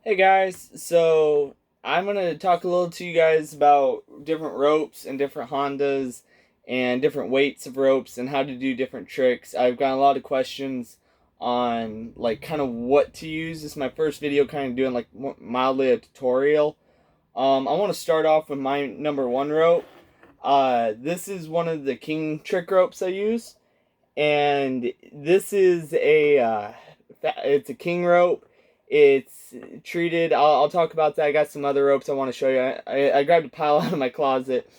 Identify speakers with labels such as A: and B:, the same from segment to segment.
A: Hey guys, so I'm gonna talk a little to you guys about different ropes and different Hondas and different weights of ropes and how to do different tricks. I've got a lot of questions on like kind of what to use. This is my first video kind of doing like mildly a tutorial. I want to start off with my number one rope. This is one of the king trick ropes I use, and this is it's a king rope. It's treated. I'll talk about that. I got some other ropes I want to show you. I grabbed a pile out of my closet,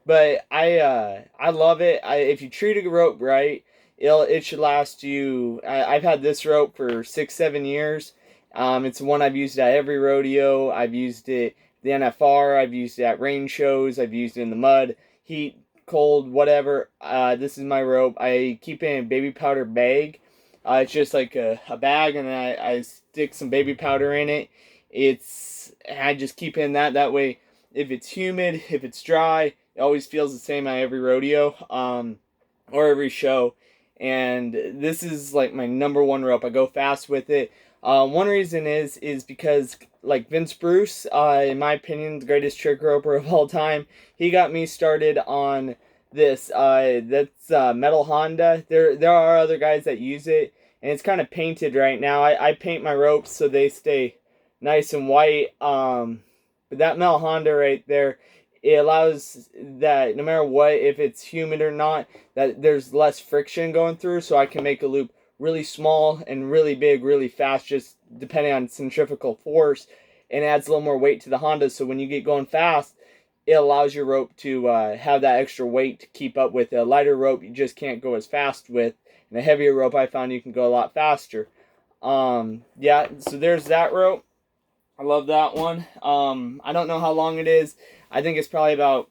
A: but I love it. If you treat a rope right, it should last you. I've had this rope for 6-7 years. It's one I've used at every rodeo. I've used it the NFR. I've used it at rain shows. I've used it in the mud, heat, cold, whatever. This is my rope. I keep it in a baby powder bag. It's just like a bag, and then I stick some baby powder in it. I just keep in that way. If it's humid, if it's dry, it always feels the same at every rodeo, or every show. And this is like my number one rope. I go fast with it. One reason is because like Vince Bruce, in my opinion, the greatest trick roper of all time. He got me started on this. That's metal Honda. There are other guys that use it, and it's kind of painted right now. I paint my ropes so they stay nice and white. But that metal Honda right there, it allows that no matter what, if it's humid or not, that there's less friction going through, so I can make a loop really small and really big really fast, just depending on centrifugal force, and it adds a little more weight to the Honda. So when you get going fast, it allows your rope to have that extra weight to keep up with. A lighter rope you just can't go as fast with, and a heavier rope I found you can go a lot faster. Yeah, so there's that rope. I love that one. I don't know how long it is. I think it's probably about,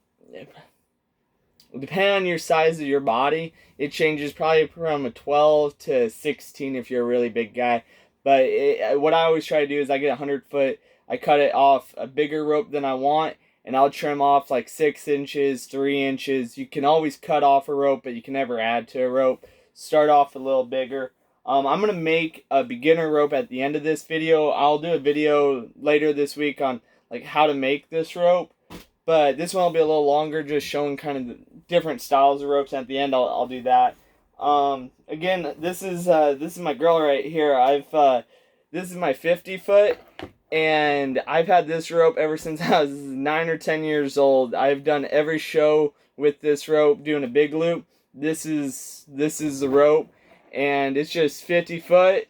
A: depending on your size of your body, it changes probably from a 12 to 16 if you're a really big guy. But what I always try to do is I get a 100-foot, I cut it off a bigger rope than I want, and I'll trim off like 6 inches, 3 inches. You can always cut off a rope, but you can never add to a rope. Start off a little bigger. I'm going to make a beginner rope at the end of this video. I'll do a video later this week on like how to make this rope. But this one will be a little longer, just showing kind of the different styles of ropes. At the end, I'll do that. Again, this is my girl right here. This is my 50-foot, and I've had this rope ever since I was 9 or 10 years old. I've done every show with this rope, doing a big loop. This is the rope, and it's just 50 foot.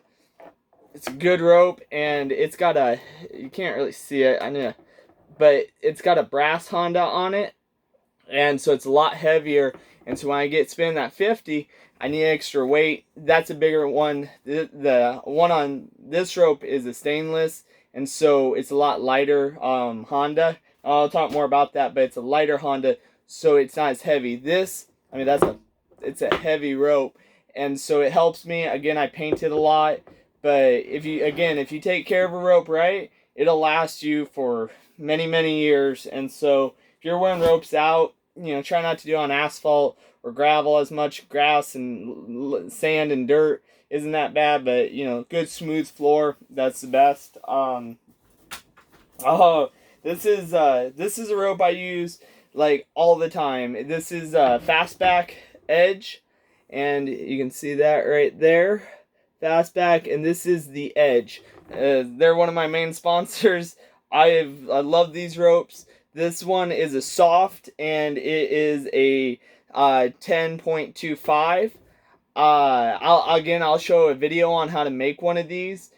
A: It's a good rope, and it's got you can't really see it, I know, but it's got a brass Honda on it, and so it's a lot heavier. And so when I get spinning that 50, I need extra weight. That's a bigger one. The one on this rope is a stainless, and so it's a lot lighter Honda. I'll talk more about that, but it's a lighter Honda, so it's not as heavy. This, I mean, it's a heavy rope, and so it helps me. Again, I paint it a lot, but if you take care of a rope right, it'll last you for many years. And so if you're wearing ropes out, try not to do it on asphalt or gravel as much. Grass and sand and dirt isn't that bad, but good smooth floor, that's the best. This is a rope I use like all the time. This is Fastback Edge, and you can see that right there, Fastback, and this is the Edge. They're one of my main sponsors. I love these ropes. This one is a soft, and it is a 10.25. I'll show a video on how to make one of these.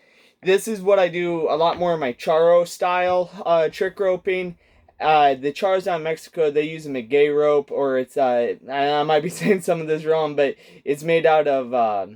A: This is what I do a lot more in my charro style trick roping. The charros out in Mexico, they use a Maguey rope, or it's I might be saying some of this wrong, but it's made out of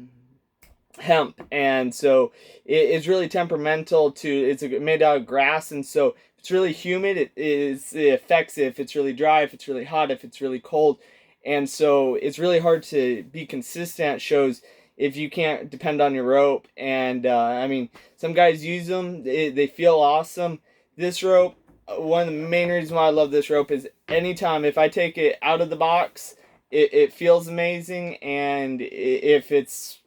A: hemp, and so it's really temperamental to. It's made out of grass, and so if it's really humid, it affects it. If it's really dry, if it's really hot, if it's really cold, and so it's really hard to be consistent at shows if you can't depend on your rope. And I mean, some guys use them; they feel awesome. This rope, one of the main reasons why I love this rope is anytime if I take it out of the box, it feels amazing, and if it's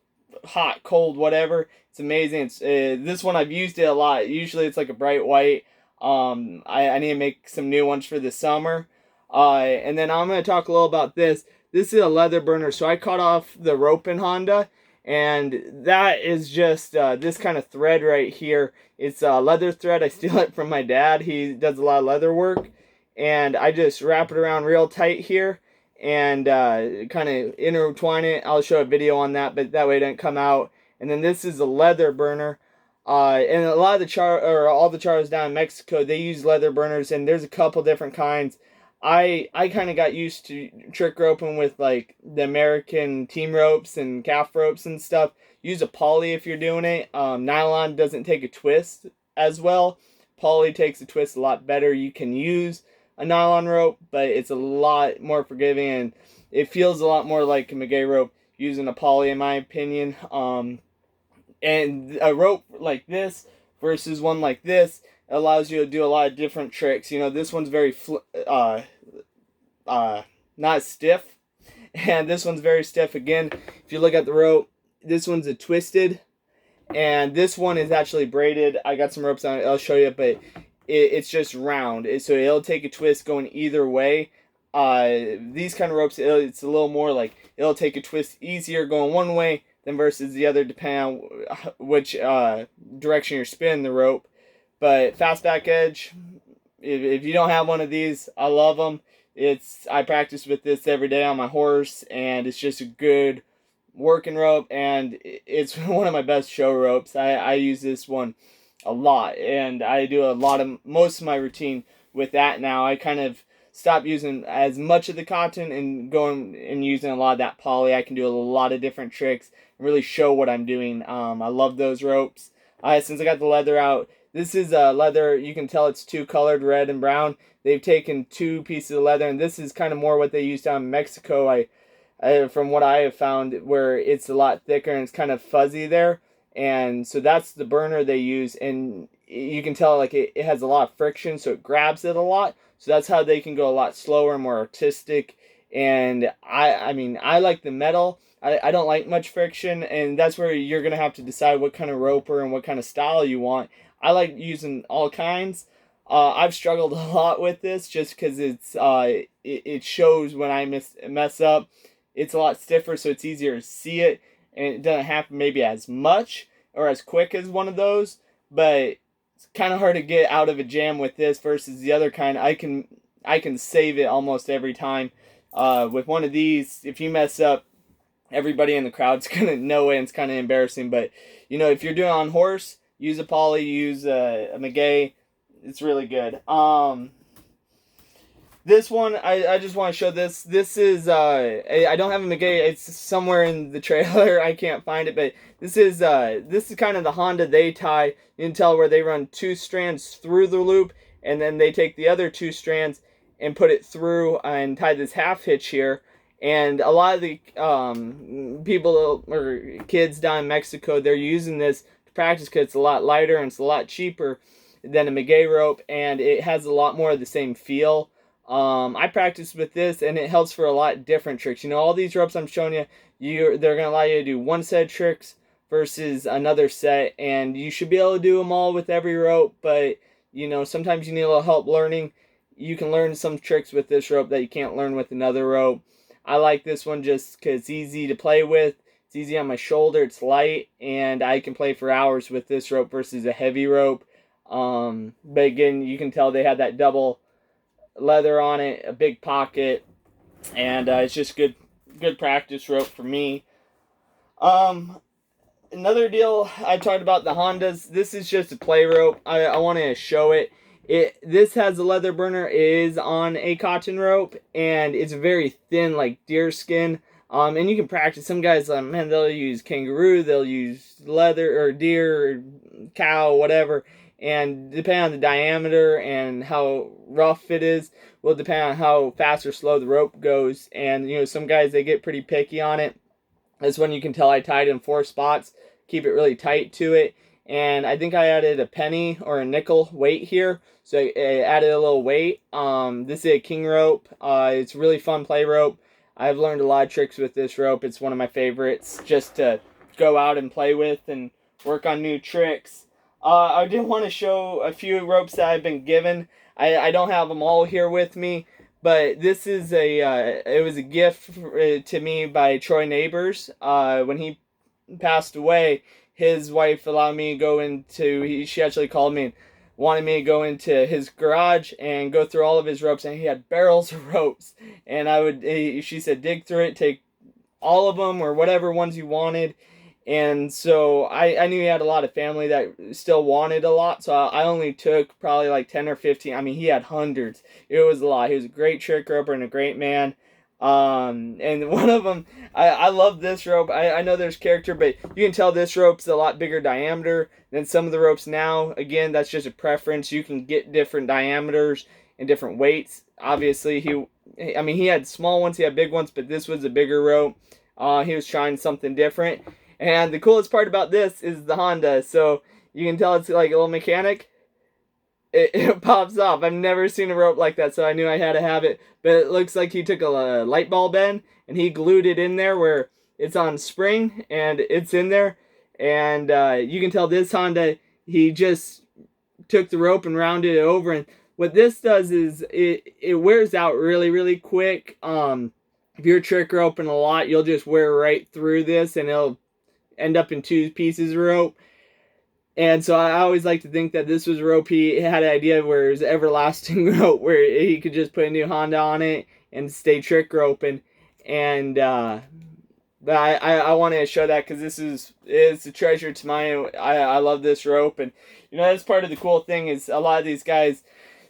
A: hot, cold, whatever, It's amazing. It's this one I've used it a lot. Usually it's like a bright white. I need to make some new ones for the summer. And then I'm going to talk a little about this. This is a leather burner. So I cut off the rope in Honda, and that is just this kind of thread right here. It's leather thread. I steal it from my dad. He does a lot of leather work, and I just wrap it around real tight here and kind of intertwine it. I'll show a video on that, but that way it doesn't come out. And then this is a leather burner. And a lot of the all the charros down in Mexico, they use leather burners, and there's a couple different kinds. I kind of got used to trick roping with like the American team ropes and calf ropes and stuff. Use a poly if you're doing it. Nylon doesn't take a twist as well. Poly takes a twist a lot better. You can use a nylon rope, but it's a lot more forgiving, and it feels a lot more like a maguey rope using a poly, in my opinion. And a rope like this versus one like this allows you to do a lot of different tricks. You know, this one's very not stiff, and this one's very stiff. Again, if you look at the rope, this one's a twisted, and this one is actually braided. I got some ropes on it, I'll show you, but it's just round, so it'll take a twist going either way. These kind of ropes, it's a little more like it'll take a twist easier going one way than versus the other, depending on which direction you're spinning the rope. But Fastback Edge, if you don't have one of these, I love them. I practice with this every day on my horse, and it's just a good working rope, and it's one of my best show ropes. I use this one a lot, and I do most of my routine with that now. I kind of stopped using as much of the cotton and going and using a lot of that poly. I can do a lot of different tricks and really show what I'm doing. I love those ropes. Since I got the leather out, this is leather. You can tell it's two colored, red and brown. They've taken two pieces of leather, and this is kind of more what they use down in Mexico. From what I have found, where it's a lot thicker and it's kind of fuzzy there. And so that's the burner they use, and you can tell like it has a lot of friction, so it grabs it a lot. So that's how they can go a lot slower and more artistic. And I mean, I like the metal. I don't like much friction, and that's where you're going to have to decide what kind of roper and what kind of style you want. I like using all kinds. I've struggled a lot with this just because it shows when I mess up. It's a lot stiffer, so it's easier to see it, and it doesn't happen maybe as much or as quick as one of those, but it's kind of hard to get out of a jam with this versus the other kind. I can save it almost every time. With one of these, if you mess up, everybody in the crowd's gonna know it, and it's kind of embarrassing. But you know, if you're doing it on horse, use a poly, use a maguey. It's really good. This one, I just want to show this. This is, I don't have a maguey. It's somewhere in the trailer. I can't find it, but this is kind of the Honda they tie. You can tell where they run two strands through the loop, and then they take the other two strands and put it through and tie this half hitch here. And a lot of the people or kids down in Mexico, they're using this to practice because it's a lot lighter and it's a lot cheaper than a maguey rope, and it has a lot more of the same feel. I practice with this, and it helps for a lot different tricks. You know, all these ropes I'm showing you, they're going to allow you to do one set of tricks versus another set, and you should be able to do them all with every rope, but, you know, sometimes you need a little help learning. You can learn some tricks with this rope that you can't learn with another rope. I like this one just because it's easy to play with. It's easy on my shoulder, it's light, and I can play for hours with this rope versus a heavy rope. But again, you can tell they had that double leather on it, a big pocket, and it's just good practice rope for me. Another deal I talked about, the Hondas. This is just a play rope. I want to show it. This has a leather burner. It is on a cotton rope, and it's very thin, like deer skin. And you can practice. Some guys, man, they'll use kangaroo, they'll use leather or deer or cow, whatever. And depending on the diameter and how rough it is, will depend on how fast or slow the rope goes. And, you know, some guys, they get pretty picky on it. This one, you can tell I tied in 4 spots, keep it really tight to it. And I think I added a penny or a nickel weight here. So I added a little weight. This is a king rope. It's a really fun play rope. I've learned a lot of tricks with this rope. It's one of my favorites just to go out and play with and work on new tricks. I did want to show a few ropes that I've been given. I don't have them all here with me, but this is it was a gift to me by Troy Neighbors. When he passed away, his wife allowed me to go into. She actually called me and wanted me to go into his garage and go through all of his ropes, and he had barrels of ropes. And she said, dig through it, take all of them or whatever ones you wanted. And so I knew he had a lot of family that still wanted a lot, so I only took probably like 10 or 15. I mean, he had hundreds. It was a lot. He was a great trick roper and a great man. And one of them, I love this rope. I know there's character, but you can tell this rope's a lot bigger diameter than some of the ropes now. Again, that's just a preference. You can get different diameters and different weights. Obviously, he had small ones, he had big ones, but this was a bigger rope. He was trying something different. And the coolest part about this is the Honda. So you can tell it's like a little mechanic. It pops off. I've never seen a rope like that, so I knew I had to have it. But it looks like he took a light bulb end and he glued it in there where it's on spring and it's in there. And you can tell this Honda, he just took the rope and rounded it over. And what this does is it wears out really, really quick. If you're trick roping a lot, you'll just wear right through this and it'll end up in 2 pieces of rope. And so I always like to think that this was a rope he had an idea where it was an everlasting rope where he could just put a new Honda on it and stay trick roping. And but I wanted to show that because it's a treasure to mine. I love this rope. And that's part of the cool thing is a lot of these guys,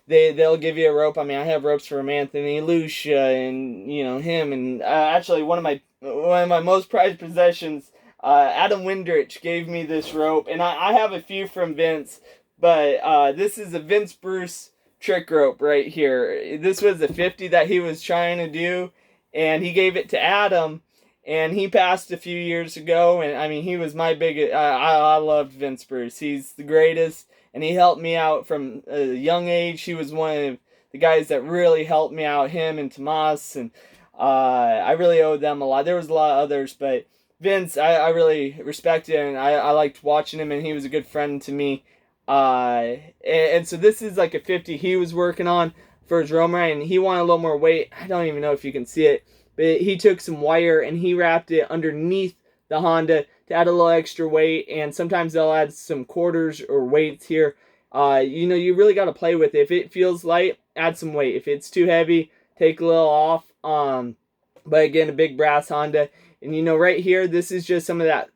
A: they'll give you a rope. I mean, I have ropes from Anthony Lucia and him, and actually one of my most prized possessions, Adam Windrich gave me this rope, and I have a few from Vince, but this is a Vince Bruce trick rope right here. This was a 50 that he was trying to do, and he gave it to Adam, and he passed a few years ago, and I mean, he was my biggest. I loved Vince Bruce. He's the greatest, and he helped me out from a young age. He was one of the guys that really helped me out, him and Tomas, and I really owed them a lot. There was a lot of others, but Vince, I really respected him, and I liked watching him, and he was a good friend to me. And so this is like a 50 he was working on for his Roma, and he wanted a little more weight. I don't even know if you can see it, but he took some wire and he wrapped it underneath the Honda to add a little extra weight, and sometimes they'll add some quarters or weights here. You really got to play with it. If it feels light, add some weight. If it's too heavy, take a little off. But again, a big brass Honda. And right here, this is just some of that.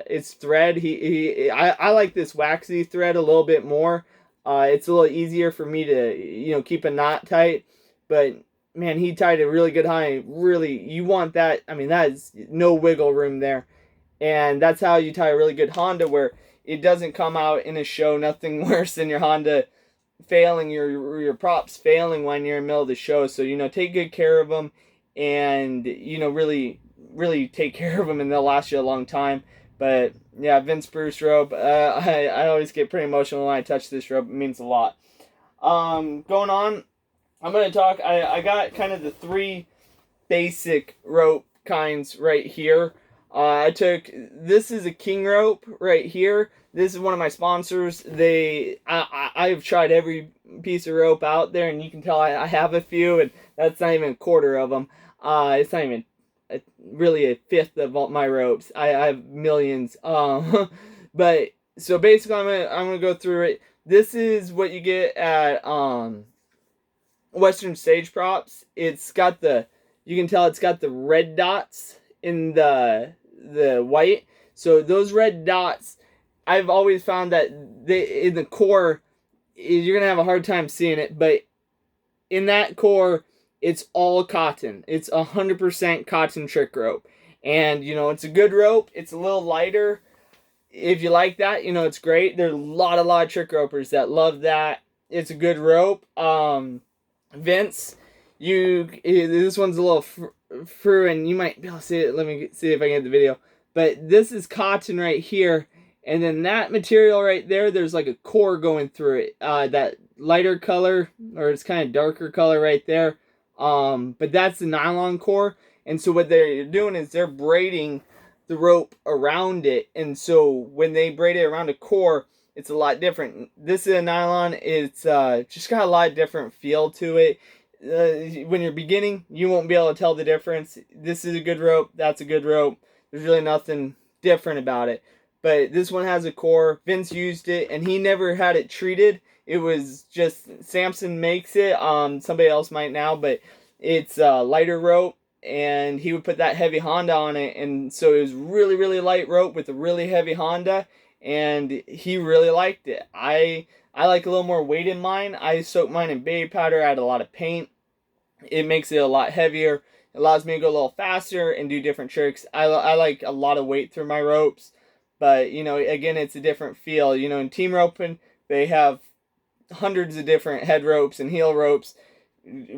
A: It's thread. I like this waxy thread a little bit more. It's a little easier for me to keep a knot tight. But man, he tied a really good Honda. Really, you want that. I mean, that is no wiggle room there. And that's how you tie a really good Honda, where it doesn't come out in a show. Nothing worse than your Honda failing, your props failing when you're in the middle of the show. So take good care of them, and really take care of them, and they'll last you a long time. But yeah, Vince Bruce rope. I always get pretty emotional when I touch this rope. It means a lot. Going on, I'm going to talk. I got kind of the 3 basic rope kinds right here. This is a king rope right here. This is one of my sponsors. I've tried every piece of rope out there, and you can tell I have a few, and that's not even a quarter of them. It's not even really a fifth of all my ropes. I have millions. But so basically, I'm gonna go through it. This is what you get at Western Stage Props. It's got you can tell it's got the red dots in the white. So those red dots, I've always found that in the core, you're gonna have a hard time seeing it, but in that core, it's all cotton. It's 100% cotton trick rope. And, it's a good rope. It's a little lighter. If you like that, it's great. There's a lot of trick ropers that love that. It's a good rope. Vince, this one's a little fur, and you might be able to see it. Let me see if I can get the video. But this is cotton right here. And then that material right there, there's like a core going through it. That lighter color, or it's kind of darker color right there. But that's the nylon core, and so what they're doing is they're braiding the rope around it. And so when they braid it around a core, it's a lot different. This is a nylon. It's just got a lot different feel to it. When you're beginning, you won't be able to tell the difference. This is a good rope. That's a good rope. There's really nothing different about it. But this one has a core. Vince used it, and he never had it treated. It was just Samson makes it. Somebody else might now, but it's a lighter rope, and he would put that heavy Honda on it, and so it was really, really light rope with a really heavy Honda, and he really liked it. I like a little more weight in mine. I soak mine in baby powder, add a lot of paint. It makes it a lot heavier. It allows me to go a little faster and do different tricks. I like a lot of weight through my ropes, but you know, again, it's a different feel. You know, in team roping, they have hundreds of different head ropes and heel ropes,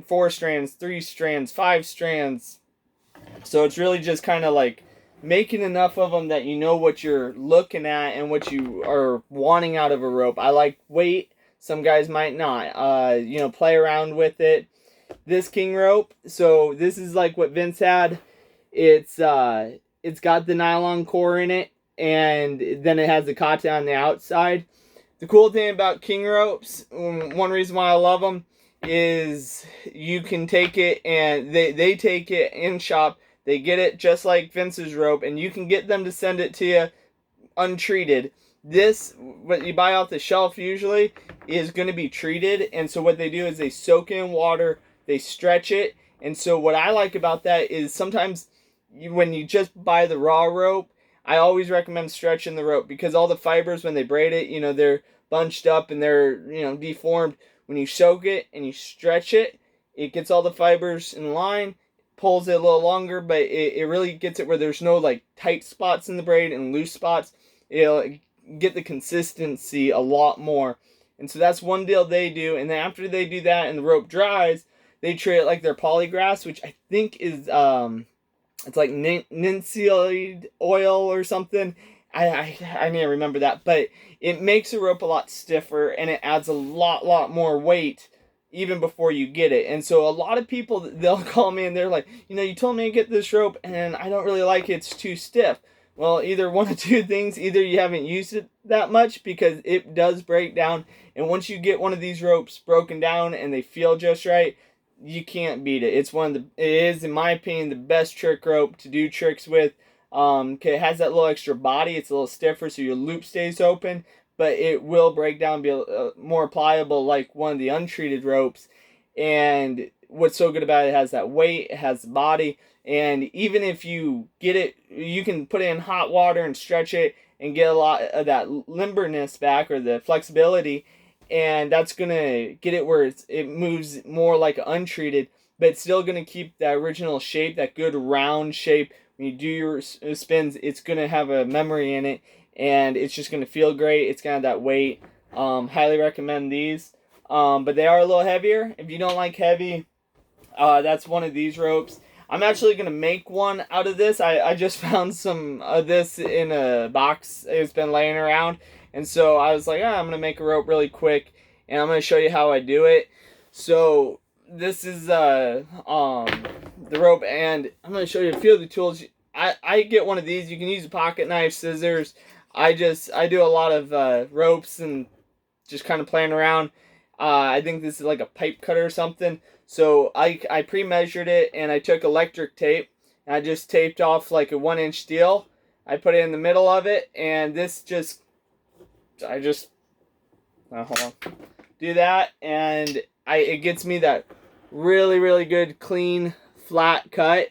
A: 4 strands, 3 strands, 5 strands. So it's really just kind of like making enough of them that you know what you're looking at and what you are wanting out of a rope. I like weight. Some guys might not. You know, play around with it. This king rope, so this is like what Vince had. It's got the nylon core in it, and then it has the cotton on the outside. The cool thing about king ropes, one reason why I love them, is you can take it, and they take it in shop. They get it just like Vince's rope, and you can get them to send it to you untreated. This, what you buy off the shelf usually, is going to be treated, and so what they do is they soak it in water, they stretch it, and so what I like about that is sometimes when you just buy the raw rope, I always recommend stretching the rope, because all the fibers, when they braid it, you know, they're bunched up and they're, you know, deformed. When you soak it and you stretch it, it gets all the fibers in line, pulls it a little longer, but it really gets it where there's no like tight spots in the braid and loose spots. It'll get the consistency a lot more. And so that's one deal they do. And then after they do that and the rope dries, they treat it like their polygrass, which I think is it's like linseed oil or something. I need to remember that, but it makes the rope a lot stiffer, and it adds a lot more weight even before you get it. And so a lot of people, they'll call me and they're like, you know, you told me to get this rope and I don't really like it, it's too stiff. Well, either one of two things: either you haven't used it that much, because it does break down, and once you get one of these ropes broken down and they feel just right, you can't beat it. It is, in my opinion, the best trick rope to do tricks with. It has that little extra body. It's a little stiffer, so your loop stays open, but it will break down, be more pliable like one of the untreated ropes. And what's so good about it has that weight, it has the body, and even if you get it, you can put it in hot water and stretch it and get a lot of that limberness back, or the flexibility, and that's gonna get it where it moves more like untreated, but it's still gonna keep that original shape, that good round shape. When you do your spins, it's gonna have a memory in it, and it's just gonna feel great. It's gonna have that weight. Highly recommend these. But they are a little heavier. If you don't like heavy, that's one of these ropes. I'm actually gonna make one out of this. I just found some of this in a box. It's been laying around. And so I was like, I'm going to make a rope really quick, and I'm going to show you how I do it. So this is the rope, and I'm going to show you a few of the tools. I get one of these. You can use a pocket knife, scissors. I do a lot of ropes and just kind of playing around. I think this is like a pipe cutter or something. So I pre-measured it, and I took electric tape, and I just taped off like a 1-inch steel. I put it in the middle of it, and this just... hold on, do that, and it gets me that really good clean flat cut.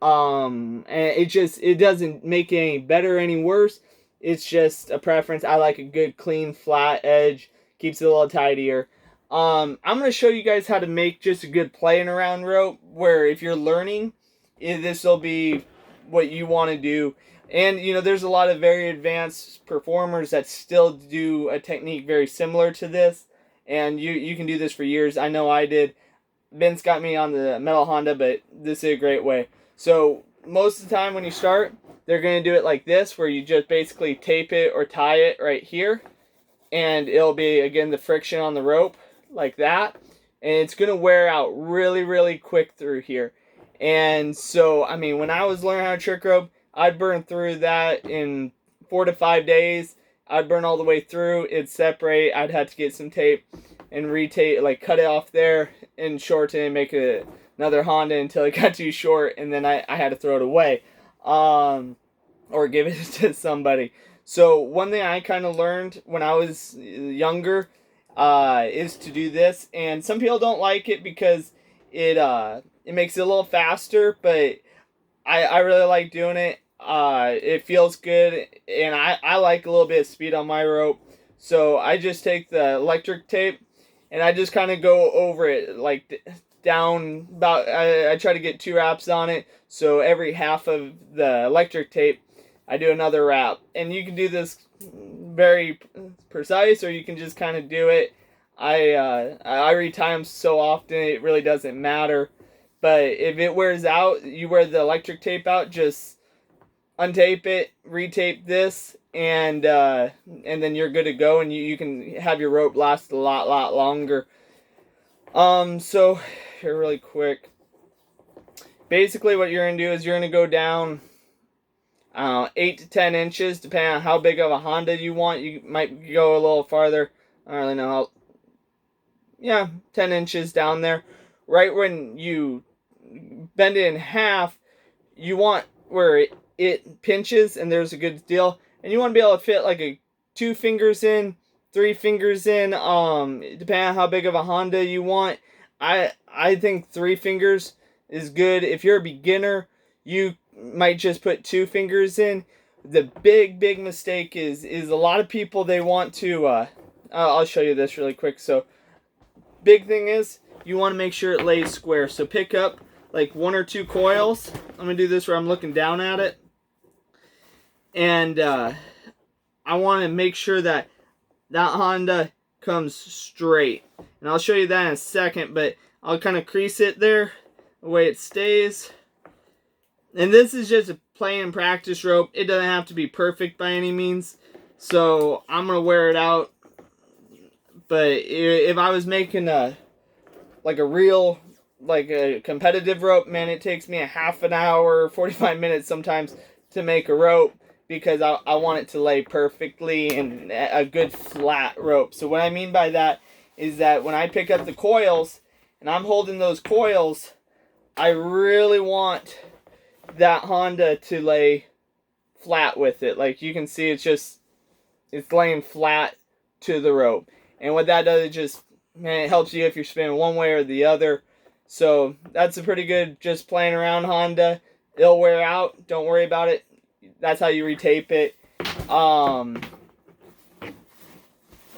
A: And it doesn't make it any better or any worse. It's just a preference. I like a good clean flat edge, keeps it a little tidier. I'm gonna show you guys how to make just a good playing around rope, where if you're learning, this will be what you want to do. And, you know, there's a lot of very advanced performers that still do a technique very similar to this. And you can do this for years. I know I did. Vince got me on the metal Honda, but this is a great way. So, most of the time when you start, they're going to do it like this, where you just basically tape it or tie it right here. And it'll be, again, the friction on the rope, like that. And it's going to wear out really quick through here. And so, I mean, when I was learning how to trick rope, I'd burn through that in 4 to 5 days. I'd burn all the way through. It'd separate. I'd have to get some tape and retape, like cut it off there and shorten it and make another Honda until it got too short, and then I had to throw it away, or give it to somebody. So one thing I kind of learned when I was younger is to do this, and some people don't like it because it makes it a little faster, but I really like doing it. It feels good, and I like a little bit of speed on my rope. So I just take the electric tape, and I just kind of go over it, like down about, I try to get 2 wraps on it. So every half of the electric tape, I do another wrap. And you can do this very precise, or you can just kind of do it. I retime so often, it really doesn't matter. But if it wears out, you wear the electric tape out, just untape it, retape this, and then you're good to go, and you can have your rope last a lot longer. So here really quick. Basically what you're going to do is you're going to go down 8 to 10 inches, depending on how big of a Honda you want. You might go a little farther. I don't really know how. Yeah, 10 inches down there. Right when you bend it in half, you want where it pinches, and there's a good deal, and you want to be able to fit like 2 fingers in, 3 fingers in, depending on how big of a Honda you want. I think 3 fingers is good. If you're a beginner, you might just put 2 fingers in. The big mistake is a lot of people, they want to I'll show you this really quick. So big thing is you want to make sure it lays square. So pick up like 1 or 2 coils. I'm gonna do this where I'm looking down at it, and I want to make sure that Honda comes straight, and I'll show you that in a second, but I'll kind of crease it there the way it stays. And this is just a play and practice rope. It doesn't have to be perfect by any means, so I'm gonna wear it out. But if I was making a real, like a competitive rope, man, it takes me a half an hour, 45 minutes sometimes to make a rope, because I want it to lay perfectly and a good flat rope. So what I mean by that is that when I pick up the coils and I'm holding those coils, I really want that Honda to lay flat with it. Like you can see, it's laying flat to the rope. And what that does, it just, man, it helps you if you're spinning one way or the other. So that's a pretty good, just playing around Honda. It'll wear out. Don't worry about it. That's how you retape it.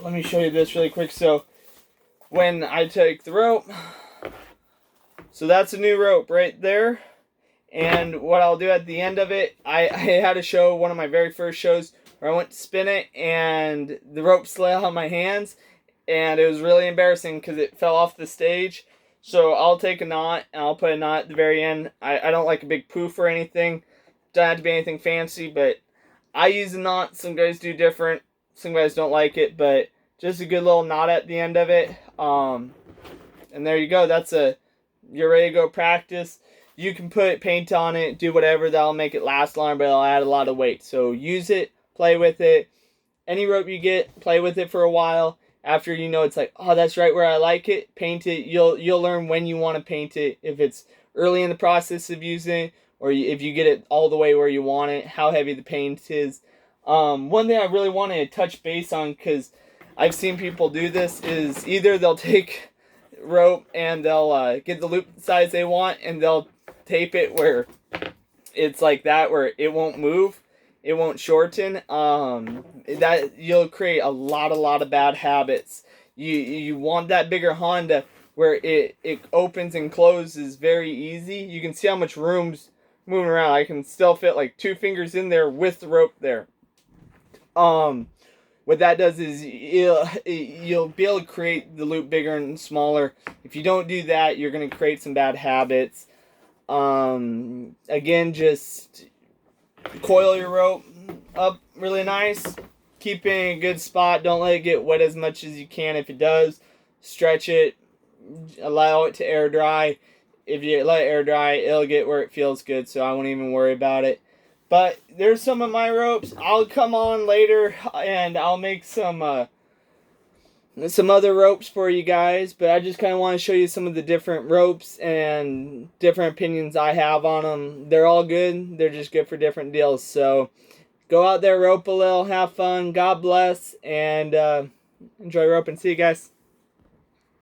A: Let me show you this really quick. So when I take the rope, so that's a new rope right there. And what I'll do at the end of it, I had a show, one of my very first shows, where I went to spin it and the rope slid out of my hands, and it was really embarrassing because it fell off the stage. So I'll take a knot and I'll put a knot at the very end. I don't like a big poof or anything. Doesn't have to be anything fancy, but I use a knot. Some guys do different. Some guys don't like it, but just a good little knot at the end of it. And there you go. You're ready to go practice. You can put paint on it, do whatever. That'll make it last longer, but it'll add a lot of weight. So use it, play with it. Any rope you get, play with it for a while. After you know it's like, oh, that's right where I like it, paint it. You'll learn when you want to paint it. If it's early in the process of using it, or if you get it all the way where you want it, how heavy the paint is. One thing I really wanted to touch base on, because I've seen people do this, is either they'll take rope and they'll get the loop size they want, and they'll tape it where it's like that, where it won't move, it won't shorten. That you'll create a lot of bad habits. You want that bigger Honda where it opens and closes very easy. You can see how much room's moving around. I can still fit like 2 fingers in there with the rope there. What that does is you'll be able to create the loop bigger and smaller. If you don't do that, you're going to create some bad habits. Again, just coil your rope up really nice. Keep it in a good spot. Don't let it get wet as much as you can. If it does, stretch it. Allow it to air dry. If you let it air dry, it'll get where it feels good, so I won't even worry about it. But there's some of my ropes. I'll come on later and I'll make some other ropes for you guys, but I just kind of want to show you some of the different ropes and different opinions I have on them. They're all good. They're just good for different deals. So go out there, rope a little, have fun. God bless, and enjoy roping. See you guys.